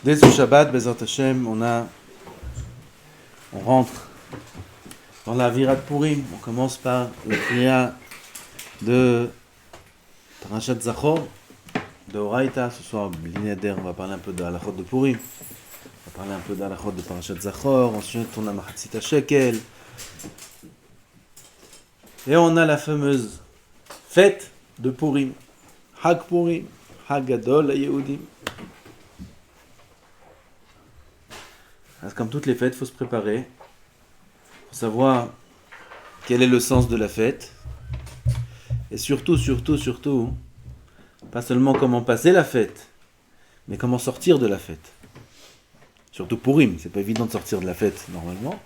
Dès ce Shabbat, Bezrat Hashem, on rentre dans la Virat Purim. On commence par la prière de Parashat Zachor, de Oraita. Ce soir, l'Ineder, on va parler un peu de Halachot de Purim. On va parler un peu de Halachot de Parashat Zachor. Ensuite, on a Machatzit HaShekel. Et on a la fameuse fête de Purim. Hag Purim, Hag Gadol HaYehudim. Comme toutes les fêtes, il faut se préparer. Il faut savoir quel est le sens de la fête. Et surtout, pas seulement comment passer la fête, mais comment sortir de la fête. Surtout Purim, c'est pas évident de sortir de la fête normalement.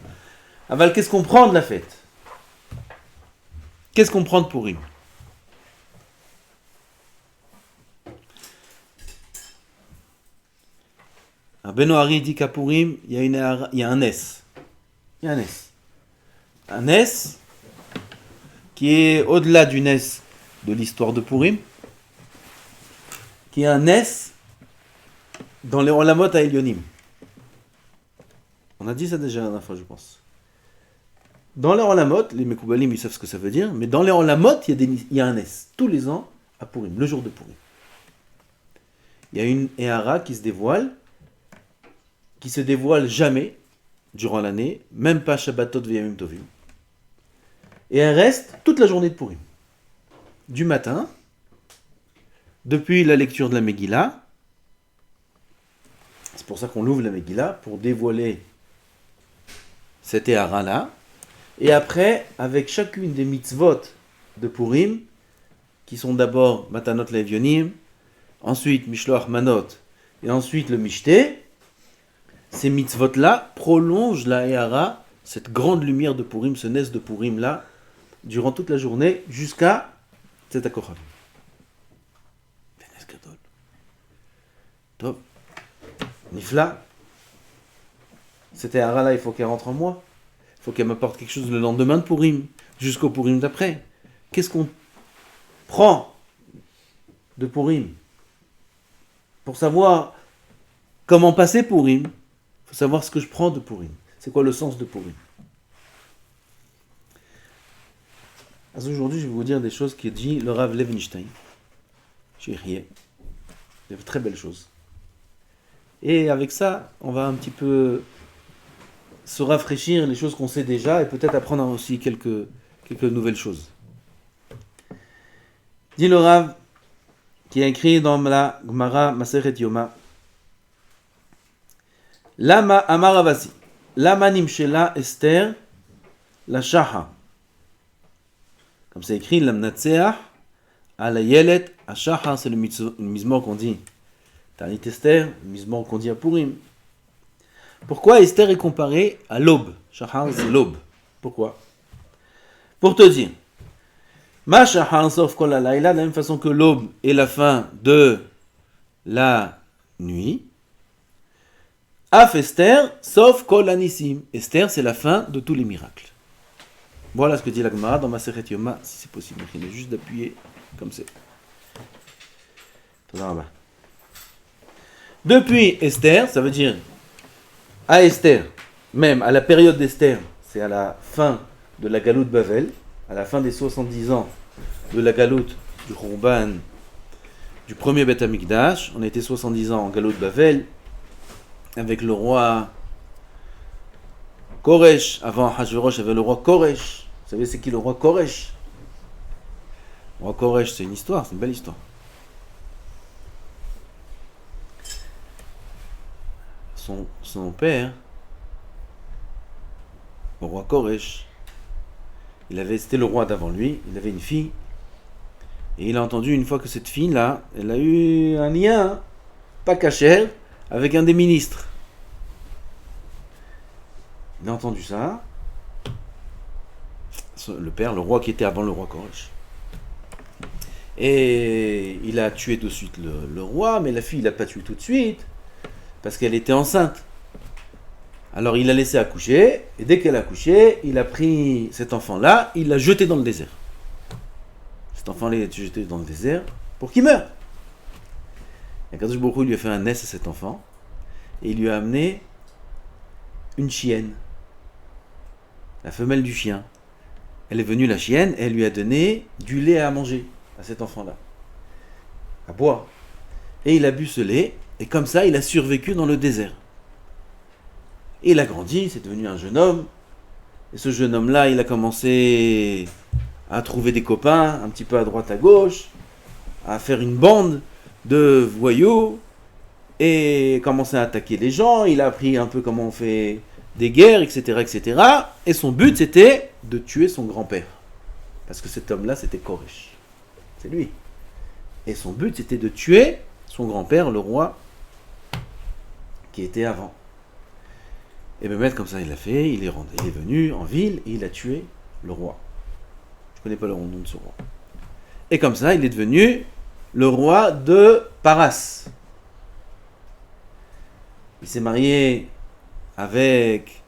Aval, qu'est-ce qu'on prend de la fête? Qu'est-ce qu'on prend de Purim? Beno Hari dit qu'à Purim, il y a un S. Il y a un S. Un S qui est au-delà du S de l'histoire de Purim, qui est un S dans les Olamot à Elyonim. On a dit ça déjà la dernière fois, je pense. Dans les Olamot, les Mekoubalim, ils savent ce que ça veut dire, mais dans les Olamot, il y a un S. Tous les ans, à Purim, le jour de Purim. Il y a une Ehara qui se dévoile jamais durant l'année, même pas Shabbatot V'Yamim Tovim. Et elle reste toute la journée de Purim. Du matin, depuis la lecture de la Megillah, c'est pour ça qu'on l'ouvre la Megillah, pour dévoiler cette Ehara-là, et après, avec chacune des mitzvot de Purim, qui sont d'abord Matanot Levyonim, ensuite Mishloach Manot, et ensuite le Mishté, ces mitzvot-là prolongent la Ehara, cette grande lumière de Purim, ce nes de Purim-là, durant toute la journée, jusqu'à Tzet HaKochavim. Nes Gadol. Top. Nifla. Cette Ehara-là, il faut qu'elle rentre en moi. Il faut qu'elle m'apporte quelque chose le lendemain de Purim, jusqu'au Purim d'après. Qu'est-ce qu'on prend de Purim? Pour savoir comment passer Purim, il faut savoir ce que je prends de Purim. C'est quoi le sens de Purim? Alors aujourd'hui, je vais vous dire des choses que dit le Rav Levenstein. J'ai ri. De très belles choses. Et avec ça, on va un petit peu se rafraîchir les choses qu'on sait déjà et peut-être apprendre aussi quelques nouvelles choses. Dit le Rav qui a écrit dans la Gemara Masechet Yoma. Lama Amar Avasi, Lama Nimshela Esther la Shaha. Comme c'est écrit, Lamnatseah ala Yelet Ashaha, c'est le mizmor qu'on dit. Tanit Esther, le mizmor qu'on dit à Purim. Pourquoi Esther est comparée à l'aube? Shahar, c'est l'aube. Pourquoi? Pour te dire, Ma Shahar sauf kol halayla, de la même façon que l'aube est la fin de la nuit. Af Esther, sauf kol anissim. Esther, c'est la fin de tous les miracles. Voilà ce que dit la Gemara dans Masechet Yoma, si c'est possible. Il est juste d'appuyer comme c'est. Depuis Esther, ça veut dire à Esther, même à la période d'Esther, c'est à la fin de la Galoute Bavel, à la fin des 70 ans de la Galoute du Khurban, du premier Beth Amikdash. On était 70 ans en Galoute Bavel, avec le roi Koresh. Avant Hachvérosh, il y avait le roi Koresh. Vous savez c'est qui le roi Koresh? Le roi Koresh, c'est une histoire, c'est une belle histoire. Son père, le roi Koresh, c'était le roi d'avant lui, il avait une fille, et il a entendu une fois que cette fille-là, elle a eu un lien, pas cachère, avec un des ministres. Il a entendu ça, le père, le roi qui était avant le roi Koresh. Et il a tué tout de suite le roi, mais la fille, il l'a pas tué tout de suite, parce qu'elle était enceinte. Alors il l'a laissé accoucher, et dès qu'elle a accouché, il a pris cet enfant-là, il l'a jeté dans le désert. Cet enfant-là, il a été jeté dans le désert pour qu'il meure. Et Kadosh Baruch Hu lui a fait un nes à cet enfant, et il lui a amené une chienne, la femelle du chien. Elle est venue, la chienne, et elle lui a donné du lait à manger à cet enfant-là, à boire. Et il a bu ce lait, et comme ça, il a survécu dans le désert. Et il a grandi, c'est devenu un jeune homme. Et ce jeune homme-là, il a commencé à trouver des copains, un petit peu à droite à gauche, à faire une bande de voyous, et commencer à attaquer les gens. Il a appris un peu comment on fait des guerres, etc., etc. Et son but, c'était de tuer son grand-père. Parce que cet homme-là, c'était Koresh. C'est lui. Et son but, c'était de tuer son grand-père, le roi, qui était avant. Et Mehmet, comme ça, il l'a fait. Il est venu en ville et il a tué le roi. Je ne connais pas le nom de ce roi. Et comme ça, il est devenu le roi de Paras. Il s'est marié avec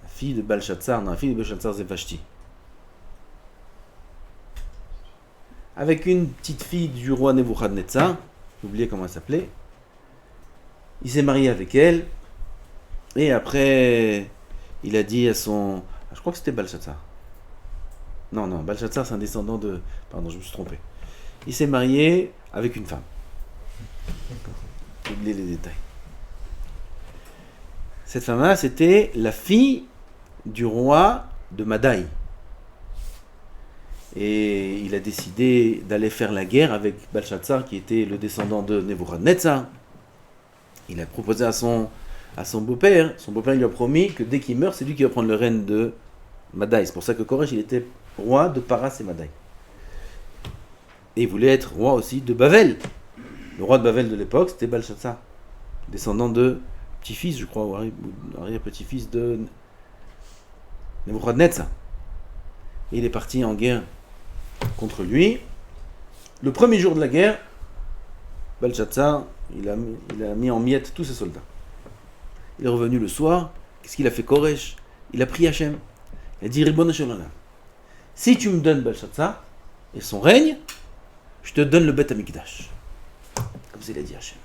la fille de Balshazzar. Non, la fille de Balshazzar, c'est Vashti. Avec une petite fille du roi Nebuchadnezzar. J'ai oublié comment elle s'appelait. Il s'est marié avec elle. Et après, il a dit à son... Je crois que c'était Balshazzar. Non, Balshazzar, c'est un descendant de... Pardon, je me suis trompé. Il s'est marié avec une femme. J'ai oublié les détails. Cette femme-là, c'était la fille du roi de Madaï. Et il a décidé d'aller faire la guerre avec Balshazzar, qui était le descendant de Nebuchadnezzar. Il a proposé à son beau-père. Son beau-père lui a promis que dès qu'il meurt, c'est lui qui va prendre le règne de Madaï. C'est pour ça que Koresh, il était roi de Paras et Madaï. Et il voulait être roi aussi de Bavel. Le roi de Bavel de l'époque, c'était Balshazzar, descendant de petit-fils, je crois, ou arrière-petit-fils de Nebuchadnezzar. Et il est parti en guerre contre lui. Le premier jour de la guerre, Balshazzar, il a mis en miettes tous ses soldats. Il est revenu le soir. Qu'est-ce qu'il a fait Koresh? Il a prié Hachem. Il a dit Ribono shel olam, si tu me donnes Balshazzar et son règne, je te donne le Beth Amikdash. Comme ça, il a dit Hachem.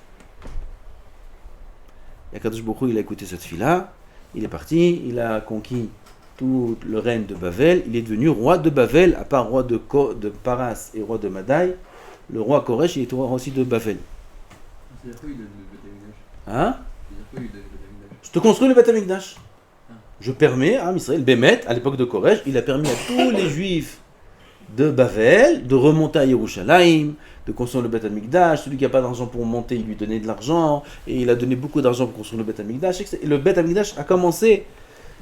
Et Akadosh Baruch Hu, il a écouté cette fille-là. Il est parti. Il a conquis tout le règne de Bavel. Il est devenu roi de Bavel, à part roi de Paras et roi de Madaï. Le roi Koresh, il est roi aussi de Bavel. C'est-à-dire quoi, il donne le Beth Amikdash? Hein? C'est-à-dire quoi, il donne le Beth Amikdash? Je te construis le Beth Amikdash. Je permets à Israël, Bémet, à l'époque de Koresh, il a permis à tous les juifs de Bavel de remonter à Yerushalayim, de construire le Beth Amikdash. Celui qui n'a pas d'argent pour monter, il lui donnait de l'argent, et il a donné beaucoup d'argent pour construire le Beth Amikdash. Et le Beth Amikdash a commencé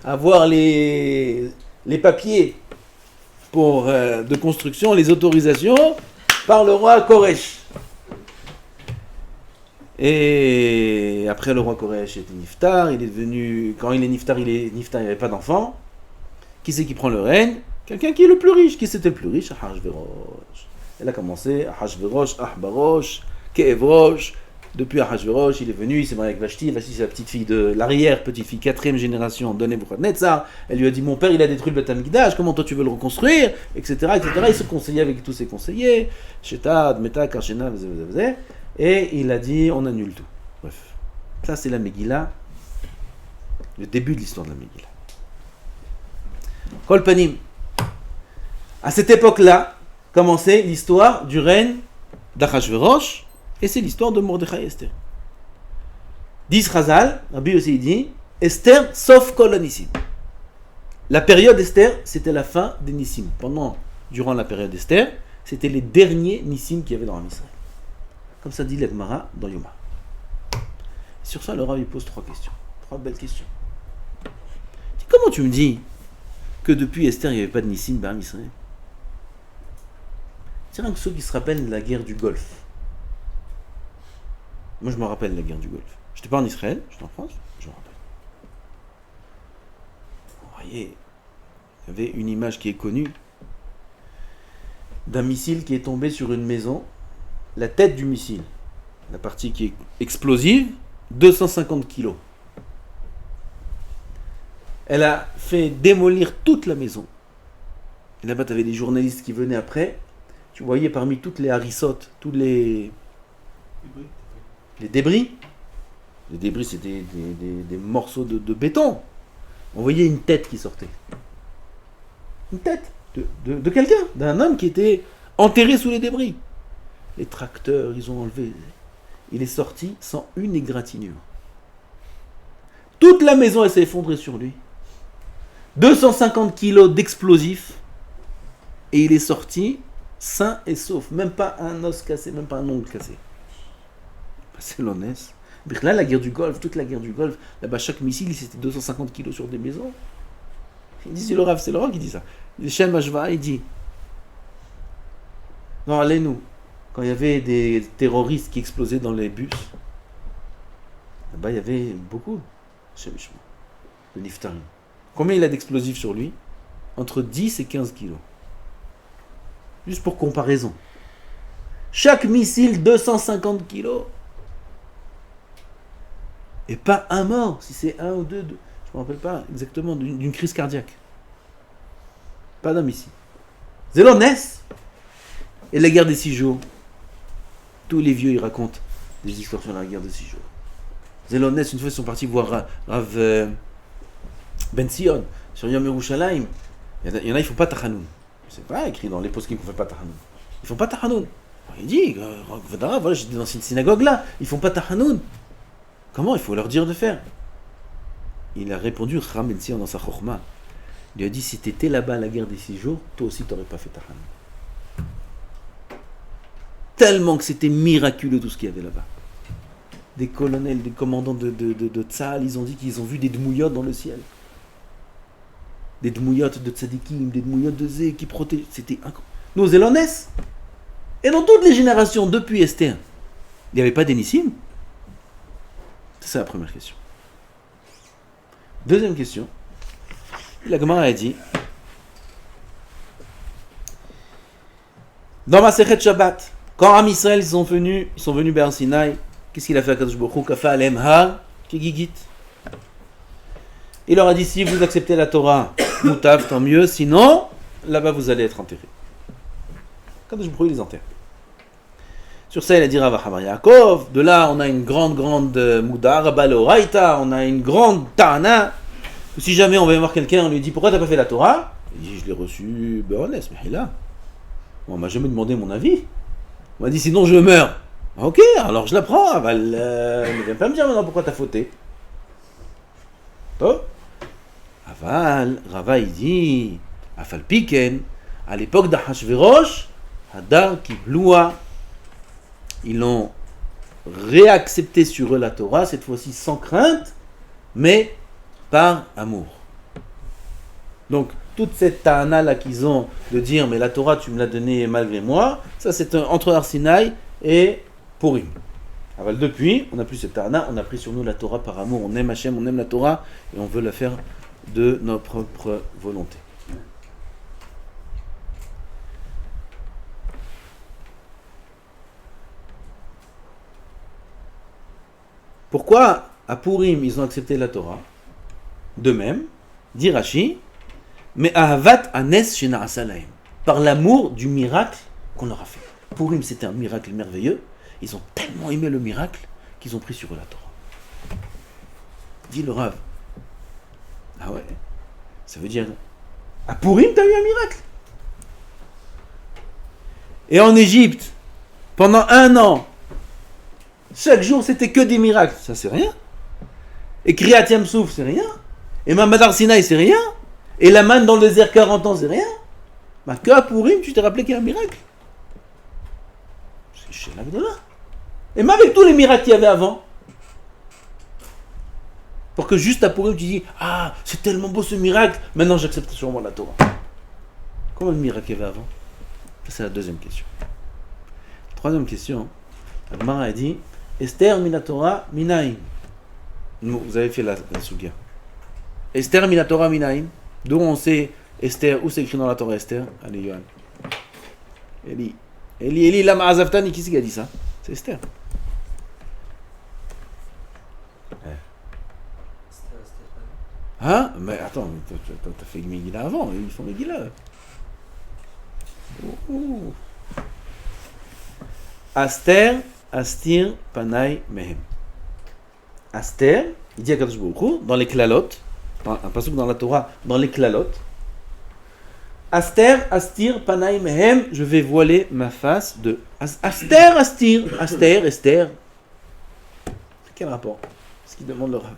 à avoir les papiers de construction, les autorisations, par le roi Koresh. Et après le roi Koresh était Niftar, il est devenu, quand il est Niftar, il n'y avait pas d'enfant. Qui c'est qui prend le règne? Quelqu'un qui est le plus riche. Qui c'était le plus riche? Ahashverosh. Elle a commencé, Ahashverosh, Ahbarosh, Keevrosh. Depuis Ahashverosh, il est venu, il s'est marié avec Vashti. Vashti, c'est la petite fille de l'arrière-petite-fille, 4e génération de Nebuchadnezzar. Elle lui a dit, mon père, il a détruit le Beth Amikdash, comment toi tu veux le reconstruire? Etc., etc. Il se conseillait avec tous ses conseillers. Shetad, Meta, Karshena, et il a dit, on annule tout. Bref. Ça, c'est la Megillah. Le début de l'histoire de la Megillah. Kol Panim. À cette époque-là, commençait l'histoire du règne d'Achashverosh, et c'est l'histoire de Mordechai et Esther. Dit Chazal, Rabbi aussi dit, Esther sauf Kol Anissim. La période Esther, c'était la fin des Nissim. Durant la période Esther, c'était les derniers Nissim qu'il y avait dans l'Israël. Comme ça dit l'Agmara dans Yoma. Sur ça, le Rav pose 3 questions. 3 belles questions. Comment tu me dis que depuis Esther, il n'y avait pas de Nissim B'Am Israël? C'est rien que ceux qui se rappellent de la guerre du Golfe. Moi, je me rappelle de la guerre du Golfe. Je n'étais pas en Israël, j'étais en France, je me rappelle. Vous voyez, il y avait une image qui est connue d'un missile qui est tombé sur une maison. La tête du missile, la partie qui est explosive, 250 kilos. Elle a fait démolir toute la maison. Et là-bas, tu avais des journalistes qui venaient après. Tu voyais parmi toutes les harissotes, tous les les débris. Les débris, c'était des morceaux de béton. On voyait une tête qui sortait. Une tête de quelqu'un, d'un homme qui était enterré sous les débris. Les tracteurs, ils ont enlevé. Il est sorti sans une égratignure. Toute la maison, elle s'est effondrée sur lui. 250 kilos d'explosifs. Et il est sorti sain et sauf. Même pas un os cassé, même pas un ongle cassé. C'est l'honnête. Là, la guerre du Golfe, toute la guerre du Golfe, là-bas, chaque missile, c'était 250 kilos sur des maisons. Il dit, c'est le Rav qui dit ça. Le Shem Hashva, il dit, non, allez-nous, quand il y avait des terroristes qui explosaient dans les bus, là-bas, il y avait beaucoup de niftarim. Combien il a d'explosifs sur lui? Entre 10 et 15 kilos. Juste pour comparaison. Chaque missile, 250 kilos. Et pas un mort, si c'est un ou deux, je ne me rappelle pas exactement, d'une crise cardiaque. Pas d'homme ici. Zélonès. Et la guerre des 6 jours. Tous les vieux, ils racontent des histoires sur la guerre des 6 jours. Zélonès, une fois, ils sont partis voir Rav Ben Sion, sur Yom Yerushalayim. Il y en a, ils ne font pas Tachanoun. C'est pas écrit dans les postes qu'ils ne font pas Tachanoun. Ils ne font pas Tachanoun. Il dit, voilà, j'étais dans cette synagogue là, ils ne font pas Tachanoun. Comment? Il faut leur dire de faire. Il a répondu, Ram Ben Sion dans sa chokhma. Il lui a dit, si tu étais là-bas à la guerre des 6 jours, toi aussi tu n'aurais pas fait Tachanoun. Tellement que c'était miraculeux tout ce qu'il y avait là-bas. Des colonels, des commandants de Tzahal, ils ont dit qu'ils ont vu des dmouillottes dans le ciel. Des dmouillottes de tzadikim, des dmouillottes de Zé qui protègent. C'était incroyable. Nous, Zélonès. Et dans toutes les générations, depuis Esther, il n'y avait pas d'énissim. C'est la première question. Deuxième question. La Gemara a dit, dans ma Sechet Shabbat, quand Am Israël ils sont venus vers Sinaï, qu'est-ce qu'il a fait à Kadosh Baruch Hu? Kafa alem har kigigit. Il leur a dit, si vous acceptez la Torah, moutav, tant mieux, sinon, là-bas vous allez être enterrés. Kadosh Baruch Hu les enterre. Sur ça, il a dit Rav Hamar Yaakov. De là, on a une grande Mouda, Rabba Leoraita, on a une grande Tana. Si jamais on va voir quelqu'un, on lui dit pourquoi t'as pas fait la Torah? Il dit je l'ai reçu, honnête, mais là. On m'a jamais demandé mon avis. On m'a dit sinon je meurs. Ok, alors je la prends. Aval, ne viens pas me dire maintenant pourquoi t'as fauté. Oh. Aval, Rava il dit Afal Piken, à l'époque d'Achashverosh, Hadar Kibloua. Ils l'ont réaccepté sur eux la Torah, cette fois-ci sans crainte, mais par amour. Donc, toute cette ta'ana là qu'ils ont de dire, mais la Torah tu me l'as donnée malgré moi, ça c'est entre Har Sinaï et Purim. Alors depuis, on n'a plus cette ta'ana, on a pris sur nous la Torah par amour, on aime Hachem, on aime la Torah, et on veut la faire de notre propre volonté. Pourquoi à Purim ils ont accepté la Torah? De même, dit Rashi, mais Ahavat Anes Shena'asa Lahem, par l'amour du miracle qu'on leur a fait. Purim c'était un miracle merveilleux, ils ont tellement aimé le miracle qu'ils ont pris sur eux la Torah. Dit le Rav, ah ouais, ça veut dire, à Purim t'as eu un miracle. Et en Égypte, pendant 1 an, chaque jour, c'était que des miracles. Ça, c'est rien. Et Kriyat Yam Souf, c'est rien. Et Mamad Har Sinaï, c'est rien. Et la manne dans le désert 40 ans, c'est rien. Bah, que à Purim, tu t'es rappelé qu'il y a un miracle. C'est chez l'Avdallah. Et même avec tous les miracles qu'il y avait avant. Pour que juste à Purim, tu dis, ah, c'est tellement beau ce miracle, maintenant j'accepte sûrement la Torah. Comment le miracle qu'il y avait avant? Ça, c'est la deuxième question. Troisième question. La Gemara a dit, Esther minatora minaïn. Vous avez fait la sugia. Esther minatora minaïn. D'où on sait Esther, où c'est écrit dans la Torah Esther? Allez, Yohan. Eli, lama azaftani, qui c'est qui a dit ça? C'est Esther. Hein? Mais attends, t'as fait Megillah avant, ils font Megillah. Esther astir panai mehem. Aster, il dit à Kadosh Baruch Hu, dans les klalot, un pasuk dans la Torah, dans les klalot, Aster, astir panai mehem, je vais voiler ma face de... Aster, astir, Aster, Esther. Quel rapport? Ce qu'il demande le Rav.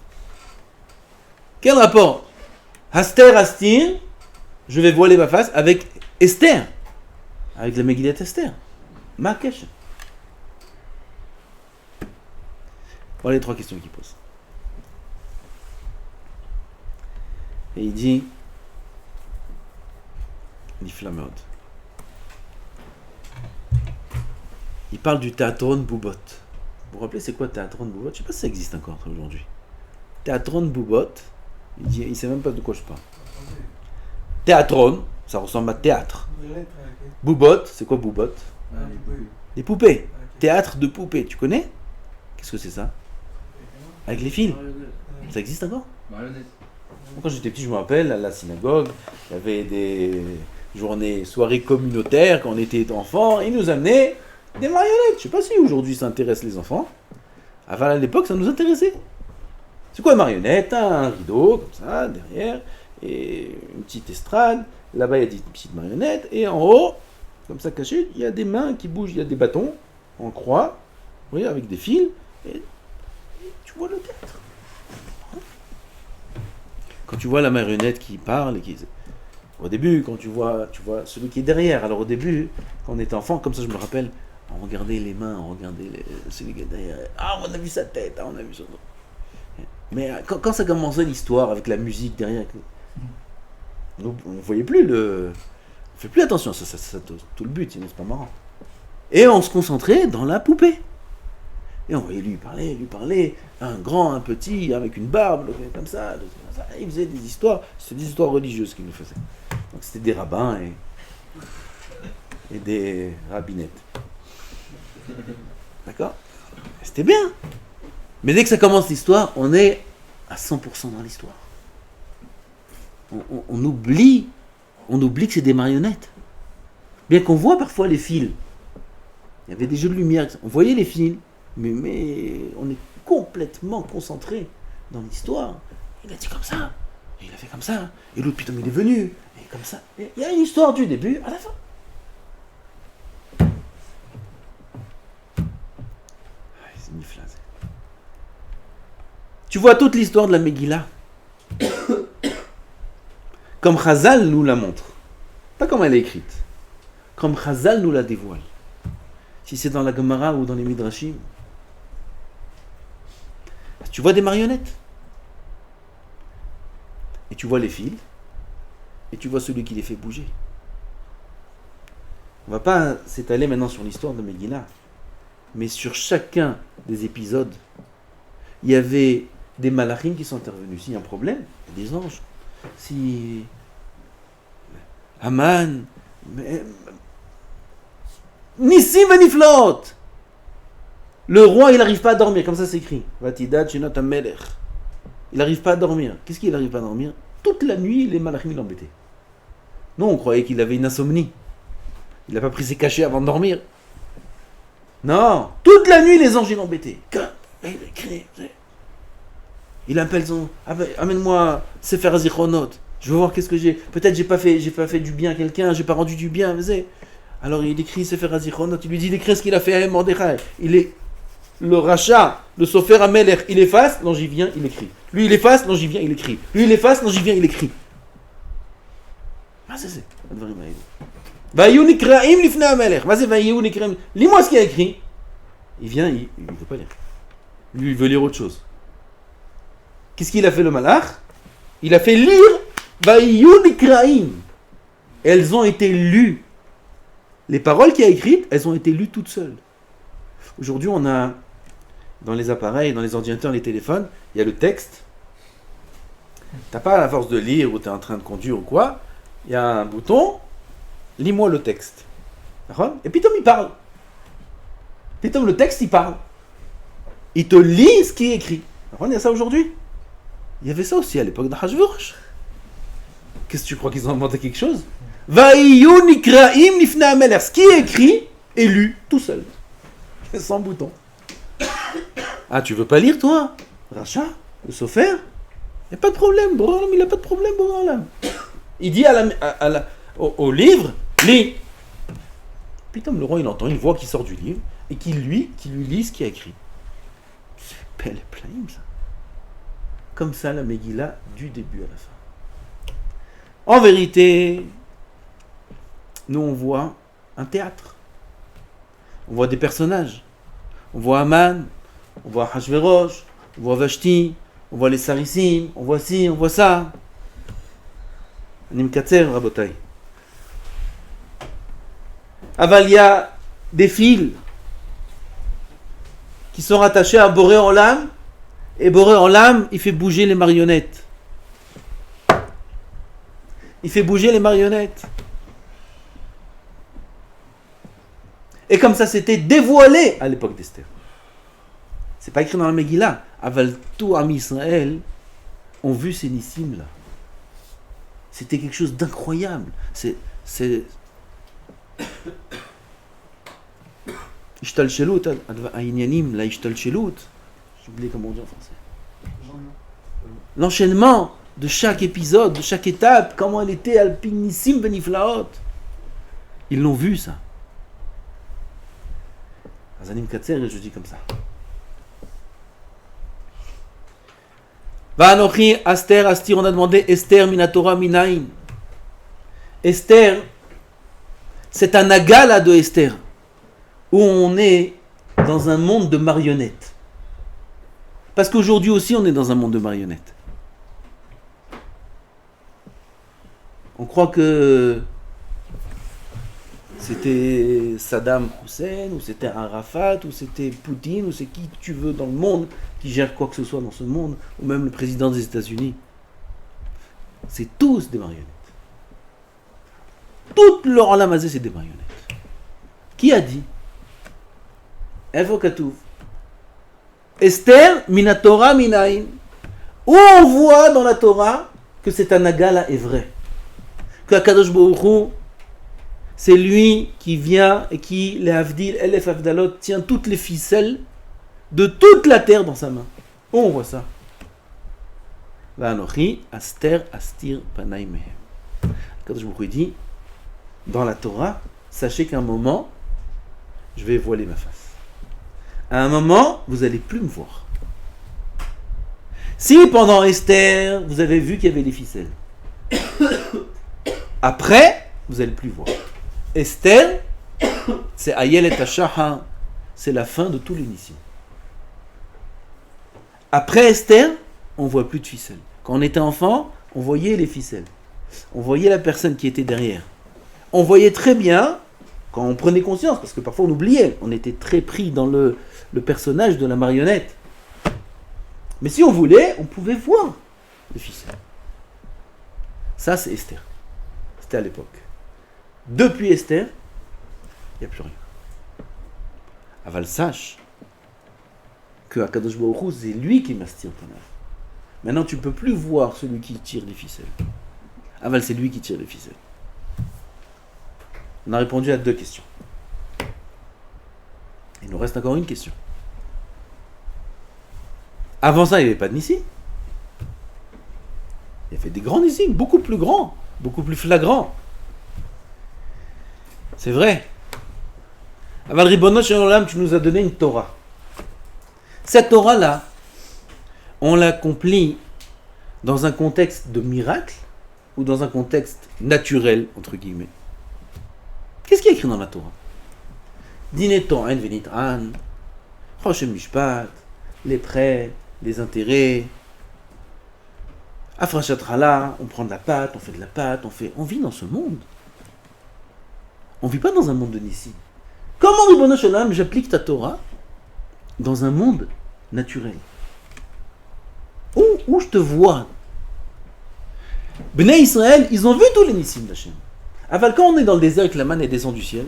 Quel rapport? Aster, astir, je vais voiler ma face avec Esther, avec la Megillat Esther. Ma cache. Voilà les trois questions qu'il pose. Et il dit, Niflamod. Il parle du Théatron Boubot. Vous vous rappelez c'est quoi Théatron Boubot? Je sais pas si ça existe encore aujourd'hui. Théatron Boubot, il sait même pas de quoi je parle. Théatron, ça ressemble à théâtre. Boubot, c'est quoi Boubot? Des poupées. Théâtre de poupées, tu connais? Qu'est-ce que c'est ça? Avec les fils. Ça existe encore? Quand j'étais petit, je me rappelle, à la synagogue, il y avait des journées, soirées communautaires, quand on était enfant, ils nous amenaient des marionnettes. Je sais pas si aujourd'hui ça intéresse les enfants. Avant, à l'époque, ça nous intéressait. C'est quoi une marionnette? Un rideau, comme ça, derrière, et une petite estrade. Là-bas, il y a des petites marionnettes, et en haut, comme ça caché, il y a des mains qui bougent, il y a des bâtons en croix, vous voyez, avec des fils, et tu vois le théâtre. Quand tu vois la marionnette qui parle, au début, quand tu vois celui qui est derrière. Alors au début, quand on était enfant, comme ça je me rappelle, on regardait les mains, on regardait celui qui est derrière. Ah, on a vu sa tête, on a vu son dos. Mais quand ça commençait l'histoire avec la musique derrière, on ne voyait plus on fait plus attention, ça tout le but, sinon c'est pas marrant. Et on se concentrait dans la poupée. Et on voyait lui parler, un grand, un petit, avec une barbe, comme ça. Il faisait des histoires, c'était des histoires religieuses qu'il nous faisait. Donc c'était des rabbins et des rabbinettes. D'accord? C'était bien. Mais dès que ça commence l'histoire, on est à 100% dans l'histoire. On oublie que c'est des marionnettes. Bien qu'on voit parfois les fils. Il y avait des jeux de lumière, on voyait les fils. Mais on est complètement concentré dans l'histoire. Il a dit comme ça, et il a fait comme ça, et l'autre putain il est venu, et comme ça. Et il y a une histoire du début à la fin. C'est une phrase. Tu vois toute l'histoire de la Megillah comme Chazal nous la montre. Pas comme elle est écrite. Comme Chazal nous la dévoile. Si c'est dans la Gemara ou dans les Midrashim, tu vois des marionnettes. Et tu vois les fils. Et tu vois celui qui les fait bouger. On ne va pas s'étaler maintenant sur l'histoire de Megillah. Mais sur chacun des épisodes, il y avait des malachim qui sont intervenus. S'il y a un problème, il y a des anges. Si Haman, Nissim veniflot, le roi il n'arrive pas à dormir, comme ça c'est écrit. Vatidad shenot hamelech. Il n'arrive pas à dormir. Qu'est-ce qu'il n'arrive pas à dormir? Toute la nuit, les malachim l'embêtaient. Non, on croyait qu'il avait une insomnie. Il n'a pas pris ses cachets avant de dormir. Non, toute la nuit, les anges l'embêtaient. Il crie. Il appelle son. Amène-moi Sefer Zichronot. Je veux voir qu'est-ce que j'ai. Peut-être j'ai pas fait du bien à quelqu'un, j'ai pas rendu du bien. Alors il écrit Sefer Zichronot. Il lui dit d'écrire ce qu'il a fait à Mordechai. Il est le rachat, le Sofer Amelech. Il efface, non j'y viens, il écrit. Lui il efface, non j'y viens, il écrit. Lui il efface, non j'y viens, il écrit. c'est. Lis-moi ce qu'il a écrit. Il vient, il ne veut pas lire. Lui, il veut lire autre chose. Qu'est-ce qu'il a fait le malach? Il a fait lire. Elles ont été lues. Les paroles qu'il a écrites, elles ont été lues toutes seules. Aujourd'hui, on a, dans les appareils, dans les ordinateurs, les téléphones, il y a le texte. T'as pas la force de lire ou t'es en train de conduire ou quoi. Il y a un bouton, lis-moi le texte. Et puis Tom il parle. Puis Tom le texte il parle. Il te lit ce qui est écrit. Il y a ça aujourd'hui. Il y avait ça aussi à l'époque d'Achashverosh. Qu'est-ce que tu crois qu'ils ont inventé quelque chose? Ce qui est écrit est lu tout seul. Sans bouton. Ah, tu veux pas lire, toi? Racha, le Sofer? Il n'y a pas de problème, Boralam, il n'a pas de problème, Boralam. Il dit au livre, lis. Putain, le roi, il entend une voix qui sort du livre et qui lui lit ce qu'il y a écrit. Pelle et plaim, ça. Comme ça, la Megillah, du début à la fin. En vérité, nous, on voit un théâtre. On voit des personnages. On voit Haman, on voit Hashverosh, on voit Vashti, on voit les Sarissim, on voit ci, on voit ça. Anim Katser, Rabotai. Aval, il y a des fils qui sont rattachés à Boré Olam, et Boré Olam, il fait bouger les marionnettes. Il fait bouger les marionnettes. Et comme ça, c'était dévoilé à l'époque d'Esther. C'est pas écrit dans la Megillah. Aval, tout Am Israël ont vu ces nissim là. C'était quelque chose d'incroyable. C'est Ishtalshelut, Ainyanim, la Ishtalshelut. J'ai oublié comment on dit en français. L'enchaînement de chaque épisode, de chaque étape, comment elle était alpinissim beniflaot. Ils l'ont vu ça. Azanim Katser, je dis comme ça. Va'anochi Aster Astir, on a demandé Esther Minatora Minaïn. Esther, c'est un agala de Esther, où on est dans un monde de marionnettes. Parce qu'aujourd'hui aussi, on est dans un monde de marionnettes. On croit que c'était Saddam Hussein, ou c'était Arafat, ou c'était Poutine, ou c'est qui tu veux dans le monde qui gère quoi que ce soit dans ce monde, ou même le président des États-Unis. C'est tous des marionnettes. Toute leur alamazé, c'est des marionnettes. Qui a dit? Evokatouv. Esther, Minatora, Minaïn. Où on voit dans la Torah que cet anagala est vrai. Que Akadosh Baruch Hu, c'est lui qui vient et qui, les Havdil, Elef Avdalot, tient toutes les ficelles de toute la terre dans sa main. Où on voit ça? Va'anochi Aster Astir Panay Mehem. Akadosh Baruch Hu dit, dans la Torah, sachez qu'à un moment, je vais voiler ma face. À un moment, vous n'allez plus me voir. Si pendant Esther, vous avez vu qu'il y avait les ficelles, après, vous n'allez plus voir. Esther, c'est Ayelet Hashaha, c'est la fin de tous les nissim. Après Esther, on ne voit plus de ficelles. Quand on était enfant, on voyait les ficelles. On voyait la personne qui était derrière. On voyait très bien, quand on prenait conscience, parce que parfois on oubliait, on était très pris dans le personnage de la marionnette. Mais si on voulait, on pouvait voir les ficelles. Ça, c'est Esther. C'était à l'époque. Depuis Esther, il n'y a plus rien. Aval, sache que Akadosh Baruch Hu, c'est lui qui m'astire ton âme. Maintenant, tu ne peux plus voir celui qui tire les ficelles. Aval, c'est lui qui tire les ficelles. On a répondu à 2 questions. Il nous reste encore une question. Avant ça, il n'y avait pas de Nissi. Il y avait des grands Nissi, beaucoup plus grands, beaucoup plus flagrants. C'est vrai. Aval Ribono Shel Olam, tu nous as donné une Torah. Cette Torah-là, on l'accomplit dans un contexte de miracle ou dans un contexte naturel, entre guillemets. Qu'est-ce qui est écrit dans la Torah? Dineton en venitran, Choshem Mishpat, les prêts, les intérêts, Afrashat Chala, on prend de la pâte, on fait de la pâte, on vit dans ce monde. On ne vit pas dans un monde de Nissi. Comment, Ribono Shel Olam, j'applique ta Torah dans un monde naturel? Où je te vois? Bnei Israël, ils ont vu tous les Nissim d'Hachem. Aval, quand on est dans le désert et que la manne descend du ciel,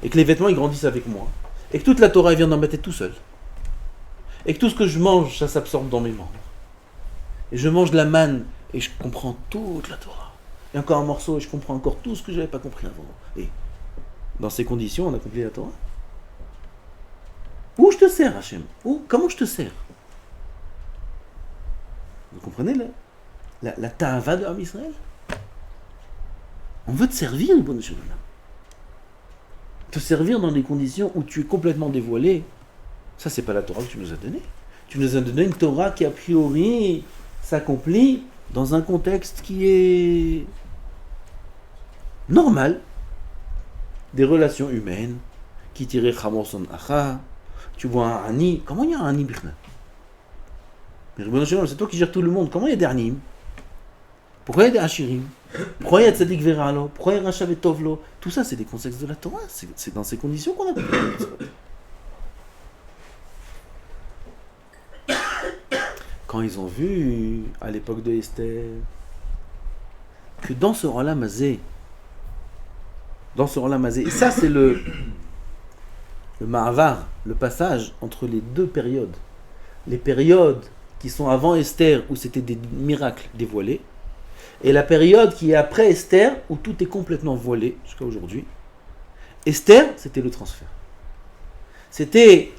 et que les vêtements ils grandissent avec moi, et que toute la Torah vient dans ma tête tout seul, et que tout ce que je mange, ça s'absorbe dans mes membres, et je mange de la manne, et je comprends toute la Torah, et encore un morceau, et je comprends encore tout ce que je n'avais pas compris avant. Et dans ces conditions, on accomplit la Torah? Où je te sers, Hachem? Comment je te sers? Vous comprenez la ta'ava de Am Israël? On veut te servir, le bon Shalom. Te servir dans des conditions où tu es complètement dévoilé. Ça, c'est pas la Torah que tu nous as donnée. Tu nous as donné une Torah qui, a priori, s'accomplit dans un contexte qui est normal. Des relations humaines, qui tiraient Chamor son Acha. Tu vois un Ani. Comment il y a un Ani, Bichna? Mais le bon Shalom, c'est toi qui gères tout le monde. Comment il y a des Anim? Pourquoi il y a des Hashirim? Pourquoi il y a Tzadik Veralo? Pourquoi il y a Rachav et Tovlo? Tout ça, c'est des contextes de la Torah. C'est dans ces conditions qu'on a compris. Quand ils ont vu, à l'époque de Esther, que dans ce Olam Hazé, et ça c'est le Ma'avar, le passage entre les deux périodes. Les périodes qui sont avant Esther, où c'était des miracles dévoilés, et la période qui est après Esther, où tout est complètement voilé, jusqu'à aujourd'hui. Esther, c'était le transfert. C'était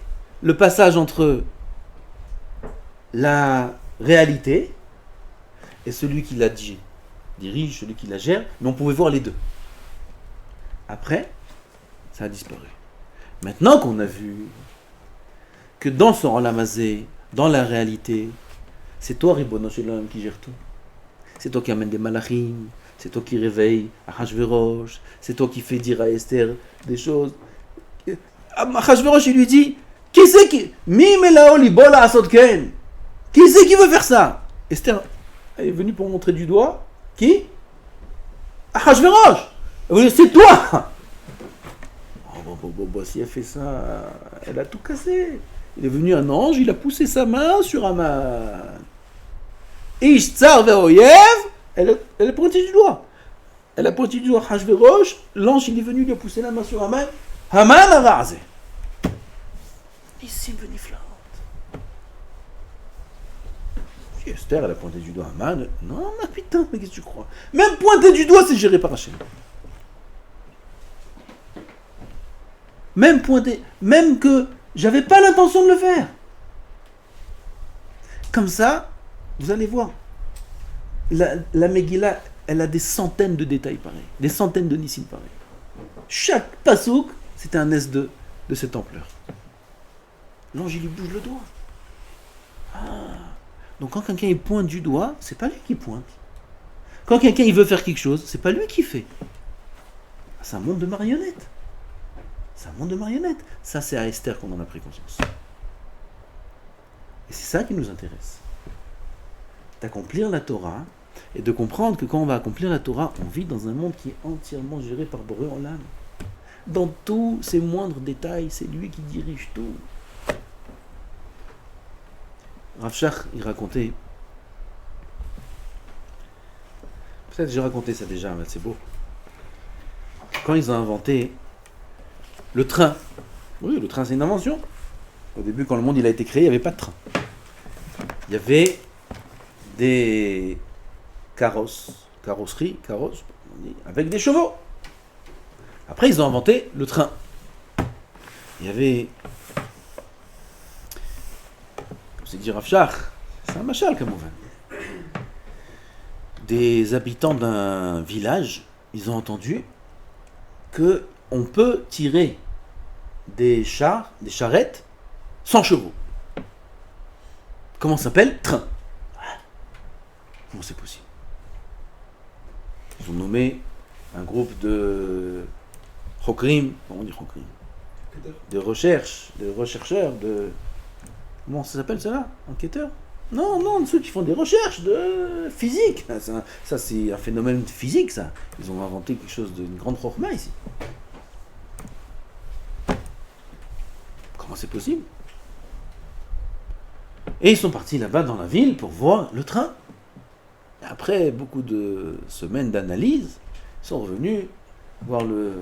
le passage entre la réalité et celui qui la dirige, celui qui la gère, mais on pouvait voir les deux. Après, ça a disparu. Maintenant qu'on a vu que dans ce Olam Hazé, dans la réalité, c'est toi, Ribono Shalom, qui gère tout. C'est toi qui amène des malachim, c'est toi qui réveille Achashverosh, c'est toi qui fais dire à Esther des choses. Achashverosh, il lui dit, qui c'est qui veut faire ça? Esther, elle est venue pour montrer du doigt. Qui? Achashverosh. C'est toi. Si elle fait ça, elle a tout cassé. Il est venu un ange, il a poussé sa main sur Haman. Ish tsar ve'oyev, elle a pointé du doigt. Elle a pointé du doigt Achashverosh, l'ange il est venu, il a poussé la main sur Haman. Haman a rasé. Ici venu flatte. Esther, elle a pointé du doigt Haman. Non, mais putain, mais qu'est-ce que tu crois? Même pointer du doigt, c'est géré par Hachem. Même que j'avais pas l'intention de le faire. Comme ça, vous allez voir. La Megillah, elle a des centaines de détails pareils, des centaines de nissim pareils. Chaque pasouk, c'était un S2 de cette ampleur. L'ange, il lui bouge le doigt. Donc quand quelqu'un il pointe du doigt, c'est pas lui qui pointe. Quand quelqu'un il veut faire quelque chose, c'est pas lui qui fait. C'est un monde de marionnettes. Ça, c'est à Esther qu'on en a pris conscience. Et c'est ça qui nous intéresse. D'accomplir la Torah et de comprendre que quand on va accomplir la Torah, on vit dans un monde qui est entièrement géré par Boré Olam. Dans tous ses moindres détails, c'est lui qui dirige tout. Rav Shach, il racontait, peut-être j'ai raconté ça déjà, mais c'est beau. Quand ils ont inventé le train, oui, le train c'est une invention. Au début, quand le monde il a été créé, il n'y avait pas de train. Il y avait des carrosseries, avec des chevaux. Après, ils ont inventé le train. Il y avait, comme c'est dit Rav Shach, c'est un machal comme on veut. Des habitants d'un village, ils ont entendu que on peut tirer des charrettes sans chevaux. Comment ça s'appelle? Train. Comment c'est possible? Ils ont nommé un groupe de Chokrim, comment on dit Chokrim? De rechercheurs, comment ça s'appelle ça là? Enquêteurs? Non, ceux qui font des recherches de physique. Ça c'est un phénomène physique, ça. Ils ont inventé quelque chose d'une grande chokma ici. Comment c'est possible? Et ils sont partis là-bas dans la ville pour voir le train. Et après beaucoup de semaines d'analyse, ils sont revenus voir le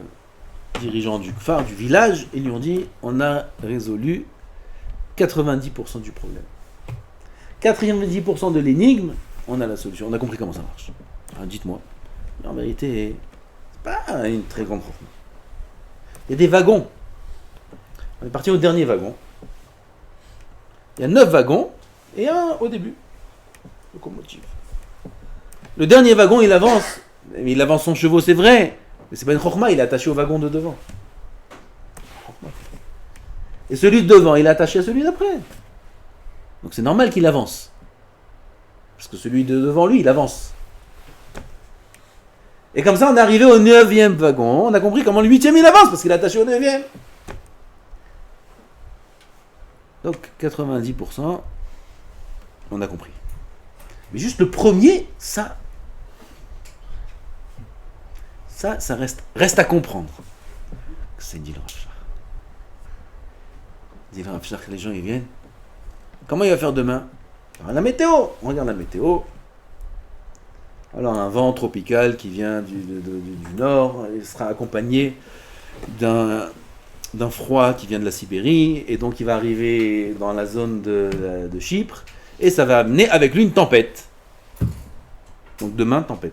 dirigeant du phare du village et lui ont dit on a résolu 90% du problème. 90% de l'énigme, on a la solution, on a compris comment ça marche. Alors dites-moi. En vérité, c'est pas une très grande problème. Il y a des wagons. On est parti au dernier wagon. Il y a 9 wagons et un au début. Locomotive. Le dernier wagon, il avance. Il avance son chevaux, c'est vrai. Mais c'est pas une chorma, il est attaché au wagon de devant. Et celui de devant, il est attaché à celui d'après. Donc c'est normal qu'il avance. Parce que celui de devant lui, il avance. Et comme ça, on est arrivé au 9e wagon. On a compris comment le 8e il avance, parce qu'il est attaché au 9e. Donc 90%, on a compris. Mais juste le premier, ça reste à comprendre. C'est dit le Rav Shach. Dit le Rav Shach, les gens ils viennent. Comment il va faire demain? La météo. On regarde la météo. Alors un vent tropical qui vient du nord, il sera accompagné d'un froid qui vient de la Sibérie, et donc il va arriver dans la zone de Chypre, et ça va amener avec lui une tempête. Donc demain, tempête.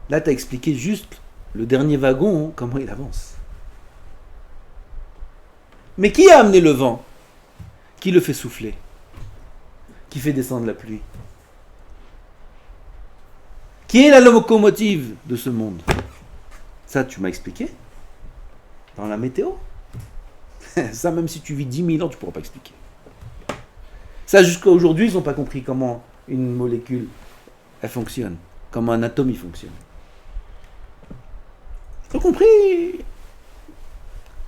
Là, tu as expliqué juste le dernier wagon, comment il avance. Mais qui a amené le vent? Qui le fait souffler? Qui fait descendre la pluie? Qui est la locomotive de ce monde? Ça, tu m'as expliqué dans la météo. Ça, même si tu vis 10 000 ans, tu ne pourras pas expliquer. Ça, jusqu'à aujourd'hui, ils n'ont pas compris comment une molécule, elle fonctionne. Comment un atome, il fonctionne. Ils ont compris.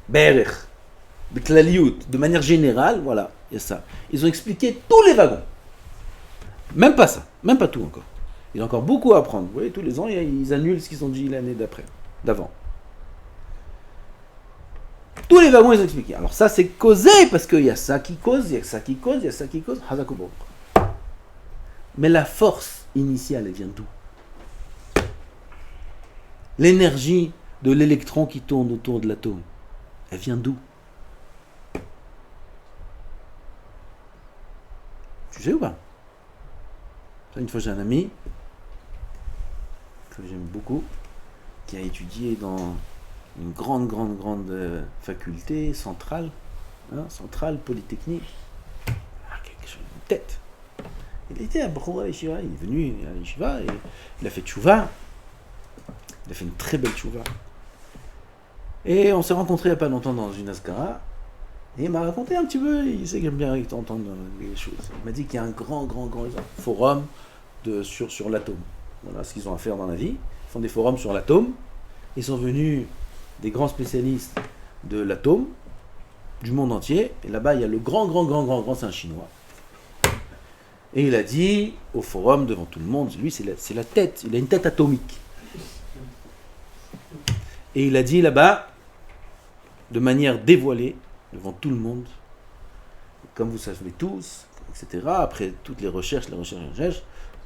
Berech, de manière générale, voilà, il y a ça. Ils ont expliqué tous les wagons. Même pas ça, même pas tout encore. Il y a encore beaucoup à apprendre. Vous voyez, tous les ans, ils annulent ce qu'ils ont dit l'année d'avant. Tous les wagons, ils ont expliqué. Alors ça, c'est causé, parce qu'il y a ça qui cause, il y a ça qui cause, il y a ça qui cause. Mais la force initiale, elle vient d'où? L'énergie de l'électron qui tourne autour de l'atome, elle vient d'où? Tu sais ou pas? Une fois, j'ai un ami que j'aime beaucoup, qui a étudié dans une grande faculté centrale, centrale polytechnique. Quelque chose, une tête. Il était à Broura Yeshiva, il est venu à Yeshiva et il a fait tchouva. Il a fait une très belle tchouva. Et on s'est rencontrés il n'y a pas longtemps dans une Ascara. Et il m'a raconté un petit peu, il sait que j'aime bien entendre les choses. Il m'a dit qu'il y a un grand forum sur l'atome. Voilà ce qu'ils ont à faire dans la vie. Ils font des forums sur l'atome. Ils sont venus des grands spécialistes de l'atome, du monde entier. Et là-bas, il y a le grand, c'est un Chinois. Et il a dit au forum, devant tout le monde, lui, c'est la tête. Il a une tête atomique. Et il a dit là-bas, de manière dévoilée, devant tout le monde, comme vous savez tous, etc., après toutes les recherches,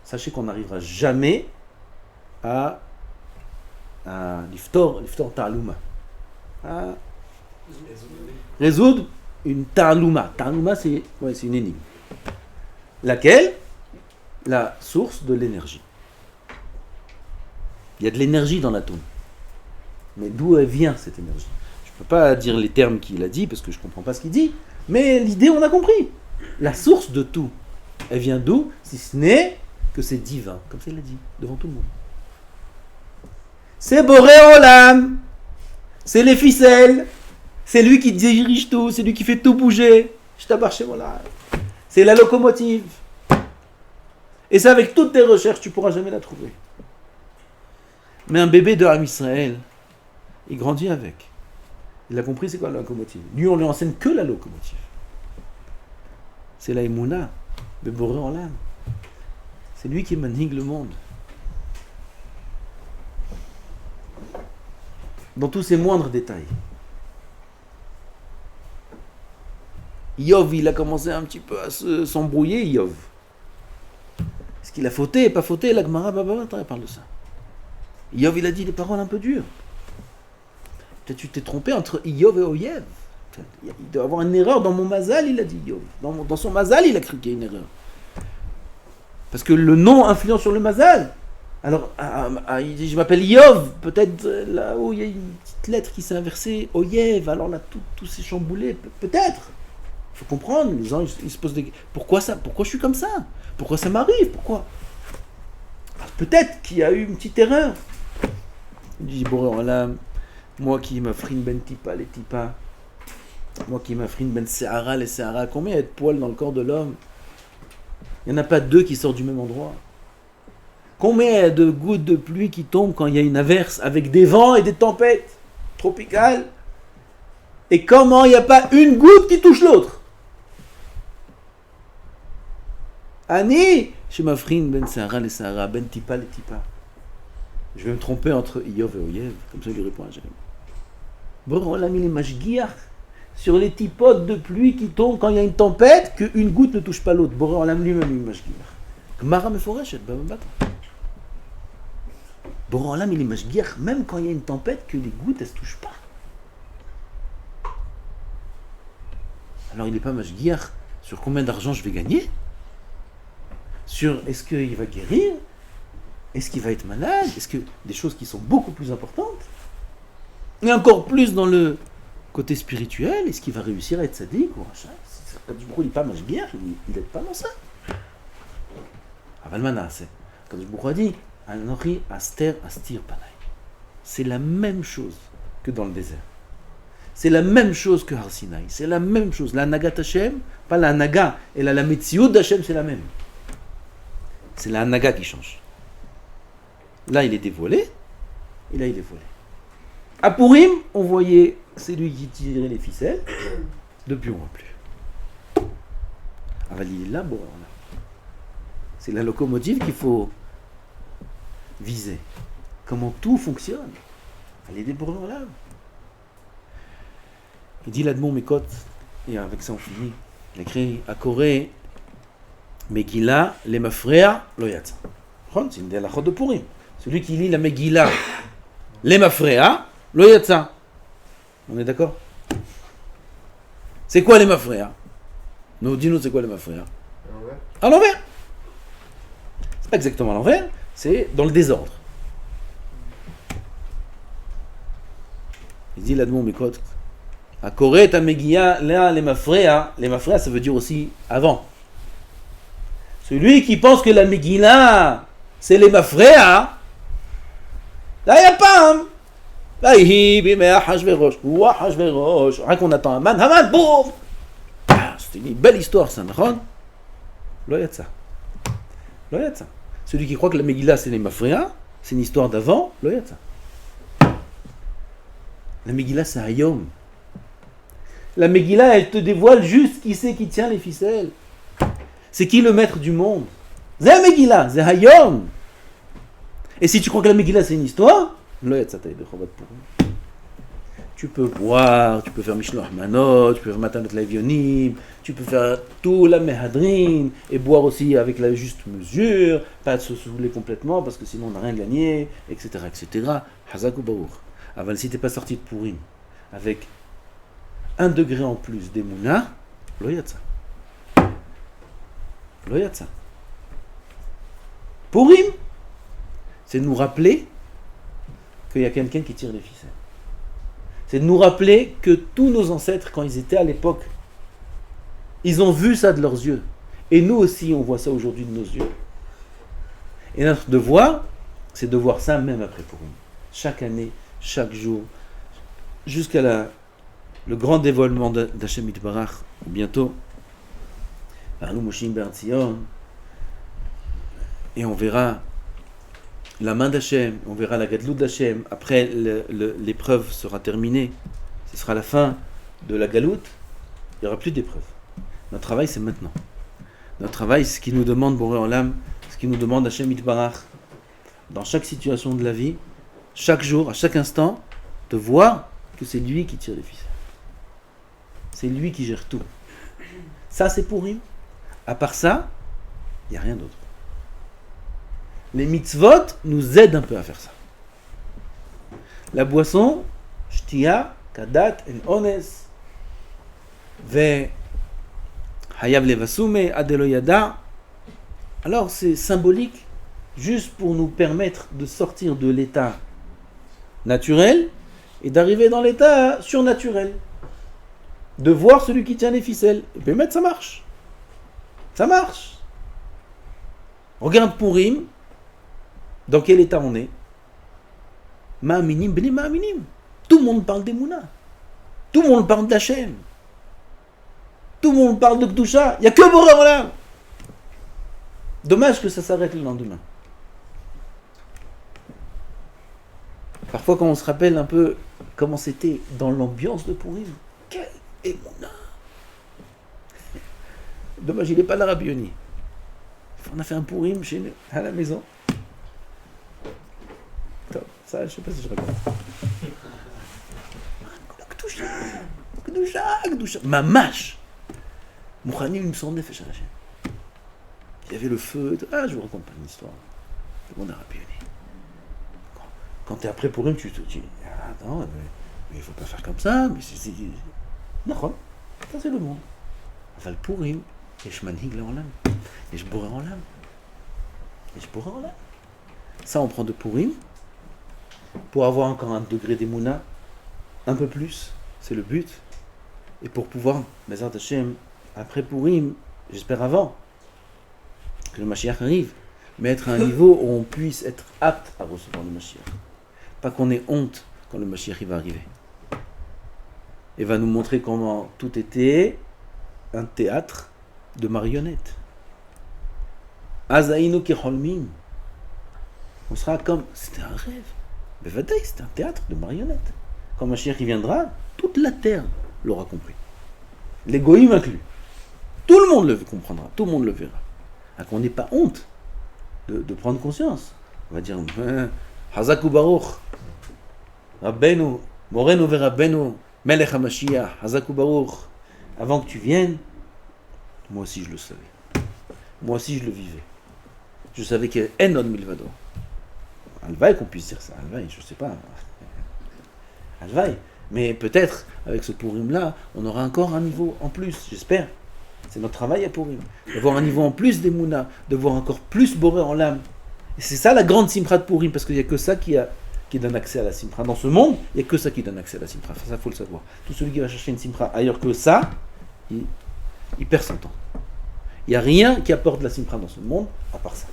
sachez qu'on n'arrivera jamais à l'iftor ta'alouma, à résoudre une ta'alouma. Ta'alouma, c'est une énigme. Laquelle? La source de l'énergie. Il y a de l'énergie dans l'atome. Mais d'où elle vient cette énergie? Je ne peux pas dire les termes qu'il a dit parce que je ne comprends pas ce qu'il dit, mais l'idée, on a compris. La source de tout, elle vient d'où? Si ce n'est que c'est divin, comme ça il l'a dit, devant tout le monde. C'est Boré Olam, c'est les ficelles, c'est lui qui dirige tout, c'est lui qui fait tout bouger. C'est la locomotive. Et ça, avec toutes tes recherches, tu ne pourras jamais la trouver. Mais un bébé de Ham Israël, il grandit avec. Il a compris c'est quoi la locomotive. Lui, on lui enseigne que la locomotive. C'est la Emouna, de Boré Olam. C'est lui qui manie le monde. Dans tous ses moindres détails. Yov, il a commencé un petit peu à s'embrouiller, Yov. Est-ce qu'il a fauté, pas fauté? La Gemara parle de ça. Yov, il a dit des paroles un peu dures. Peut-être tu t'es trompé entre Yov et Oyev. Il doit y avoir une erreur dans mon mazal, il a dit Yov. Dans son mazal, il a cru qu'il y a une erreur. Parce que le nom influence sur le mazal. Alors, il dit, je m'appelle Yov, peut-être là où il y a une petite lettre qui s'est inversée, Oyev, alors là, tout s'est chamboulé, peut-être. Il faut comprendre, les gens, ils se posent des questions. Pourquoi ça? Pourquoi je suis comme ça? Pourquoi ça m'arrive? Pourquoi? Alors, peut-être qu'il y a eu une petite erreur. Il dit, bon, là, moi qui m'affrine ben tipa, les tipas, moi qui m'affrine ben se'ara, les se'ara, combien il y a de poils dans le corps de l'homme? Il n'y en a pas deux qui sortent du même endroit. Combien il y a de gouttes de pluie qui tombent quand il y a une averse avec des vents et des tempêtes tropicales? Et comment il n'y a pas une goutte qui touche l'autre? Ani, je m'affrine ben Sahara les Sahara, ben Tipa les Tipa. Je vais me tromper entre Iyov et Oyev, comme ça il lui répond à Jérémie. Bon, on l'a mis les mashgiach sur les tipotes de pluie qui tombent quand il y a une tempête, qu'une goutte ne touche pas l'autre. Bon, on l'a mis lui-même les mashgiach. Gmara meforeshet, bababata. Bon, là, mais les mashgiach, même quand il y a une tempête, que les gouttes, elles ne se touchent pas. Alors, il n'est pas mashgiach sur combien d'argent je vais gagner? Sur est-ce qu'il va guérir? Est-ce qu'il va être malade? Est-ce que des choses qui sont beaucoup plus importantes? Et encore plus dans le côté spirituel, est-ce qu'il va réussir à être sadique ou rachat? Quand du coup, il n'est pas mashgiach, il n'aide pas dans ça. Avalmana, c'est quand du coup, dit Anori aster astir panay. C'est la même chose que dans le désert. C'est la même chose que Har Sinaï. C'est la même chose. La Nagat Hashem, pas la Naga, et la Metsiout d'Hashem, c'est la même. C'est la Naga qui change. Là, il est dévoilé, et là, il est voilé. À Purim, on voyait, c'est lui qui tirait les ficelles. Depuis, on ne voit plus. Aval, il est là, bon, là. C'est la locomotive qu'il faut viser. Comment tout fonctionne. Elle est débordée là. Il dit l'Admon Mekot, et avec ça on finit. Il écrit à Corée, Megillah, les mafréa, loyatza. C'est une des halachot de Purim. Celui qui lit la Megillah, les mafréa, loyatza. On est d'accord? C'est quoi les mafréa? Nous, dis-nous c'est quoi les mafréa? À l'envers. C'est pas exactement à l'envers, c'est dans le désordre. Il dit l'Admon Mekot, à Corée, ta Megillah, là, les mafréa, ça veut dire aussi avant. Celui qui pense que la Megillah, c'est les mafréa, là, il n'y a pas, hein. Là, rien qu'on attend Haman, boum. C'est une belle histoire, ça, non? Là, il y a de ça. Là, il y a de ça. Celui qui croit que la Megillah, c'est les mafréa, c'est une histoire d'avant, là, il y a de ça. La Megillah, c'est Hayom. La Megillah, elle te dévoile juste qui c'est qui tient les ficelles. C'est qui le maître du monde? C'est la Megillah, c'est Hayom. Et si tu crois que la Megillah, c'est une histoire, tu peux boire, tu peux faire Mishloach Manot, tu peux faire Matanot Levionim, tu peux faire tout la Mehadrin, et boire aussi avec la juste mesure, pas se saouler complètement, parce que sinon on n'a rien gagné, etc. etc. Hazak ou Baour. Avant, si tu n'es pas sorti de Purim avec 1 degré en plus d'Emouna, loyatza. Loyatza. Purim, c'est de nous rappeler qu'il y a quelqu'un qui tire les ficelles. C'est de nous rappeler que tous nos ancêtres, quand ils étaient à l'époque, ils ont vu ça de leurs yeux. Et nous aussi, on voit ça aujourd'hui de nos yeux. Et notre devoir, c'est de voir ça même après Purim. Chaque année, chaque jour, jusqu'à le grand dévoilement d'Hashem Yitbarach, bientôt, Arnu Moshim Ber Tzion, et on verra la main d'Hashem, on verra la Gadlout d'Hashem. Après, l'épreuve sera terminée, ce sera la fin de la Galout, il n'y aura plus d'épreuve. Notre travail, c'est maintenant. Notre travail, c'est ce qui nous demande Boré Olam, ce qui nous demande Hashem Yitbarach, dans chaque situation de la vie, chaque jour, à chaque instant, de voir que c'est lui qui tire les ficelles. C'est lui qui gère tout. Ça, c'est pour lui. À part ça, il n'y a rien d'autre. Les mitzvot nous aident un peu à faire ça. La boisson, shtia, kadat, en ones, ve hayav levasume, adelo yada. Alors, c'est symbolique juste pour nous permettre de sortir de l'état naturel et d'arriver dans l'état surnaturel. De voir celui qui tient les ficelles. Et puis, ça marche. Ça marche. Regarde Purim, dans quel état on est. Ma'aminim, bni ma'aminim. Tout le monde parle d'Emouna. Tout le monde parle d'Hachem. Tout le monde parle de Kedusha. Il n'y a que Boré Olam. Dommage que ça s'arrête le lendemain. Parfois, quand on se rappelle un peu comment c'était dans l'ambiance de Purim, quel Emouna. Dommage, il n'est pas là, Rabbi Yoni. On a fait un Purim chez nous, à la maison. Top, ça, je ne sais pas si je raconte. Kedusha. Mamash. Mouchanim me sonne fait Hashem. Il y avait le feu. Je vous raconte pas une histoire. Tout le monde a Rabbi Yoni. Quand tu es après Purim, tu te dis attends, mais il ne faut pas faire comme ça. Mais c'est. Non, ça c'est le monde. Enfin, le Purim. יש מנהיג לעולם, יש בורא עולם. יש בורא עולם. Ça, on prend de Purim pour avoir encore un degré d'émouna, un peu plus, c'est le but. Et pour pouvoir, Bezrat Hashem, après Purim, j'espère avant, que le Mashiach arrive, mais être à un niveau où on puisse être apte à recevoir le Mashiach. Pas qu'on ait honte quand le Mashiach va arriver. Et va nous montrer comment tout était un théâtre de marionnettes. Azaïno Kicholmin. On sera comme. C'était un rêve. Mais Vadaï, c'était un théâtre de marionnettes. Quand Mashiach y viendra, toute la terre l'aura compris. Les goïms inclus. Tout le monde le comprendra, tout le monde le verra. Alors qu'on n'ait pas honte de prendre conscience. On va dire Hazaku Baruch, Rabbeinu, Morenu ve Rabbeinu, Melech HaMashiach, Hazaku Baruch. Avant que tu viennes, moi aussi je le savais. Moi aussi je le vivais. Je savais qu'il y avait Enon Milvado. Alvaï qu'on puisse dire ça. Alvaï, je sais pas. Alvaï. Mais peut-être, avec ce Purim-là, on aura encore un niveau en plus, j'espère. C'est notre travail à Purim. D'avoir un niveau en plus d'Emouna, de voir encore plus Boré en l'âme. Et c'est ça la grande Simcha de Purim, parce qu'il n'y a que ça qui donne accès à la Simcha. Dans ce monde, il n'y a que ça qui donne accès à la Simcha. Ça, il faut le savoir. Tout celui qui va chercher une Simcha ailleurs que ça, il perd son temps. Il n'y a rien qui apporte la Simcha dans ce monde, à part ça.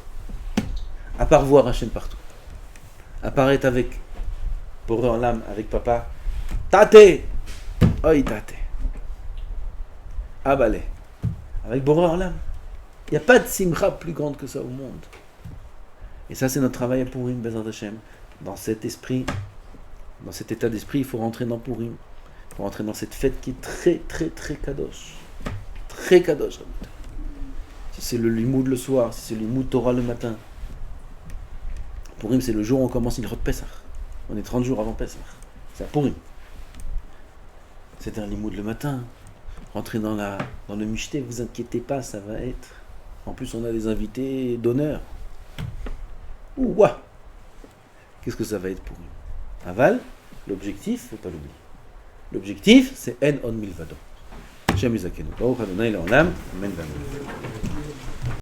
À part voir Hachem partout. À part être avec Boré en l'âme, avec papa. Tate! Oi tate! Abalé. Avec Boré en l'âme. Il n'y a pas de Simcha plus grande que ça au monde. Et ça, c'est notre travail à Purim, Bezrat Hashem. Dans cet esprit, dans cet état d'esprit, il faut rentrer dans Purim. Il faut rentrer dans cette fête qui est très, très, très kadosh. Très kadosh. Si c'est le limoud le soir, si c'est le limoud Torah le matin. Purim, c'est le jour où on commence une rote Pesach. On est 30 jours avant Pesach. C'est à Purim. C'est un limoud le matin. Rentrez dans le michté, vous inquiétez pas, ça va être. En plus, on a des invités d'honneur. Ouah! Qu'est-ce que ça va être pour nous? Aval, l'objectif, faut pas l'oublier. L'objectif, c'est En On Milvado. Shem Yizakenu. Baruch Adonai Le'olam. Amen.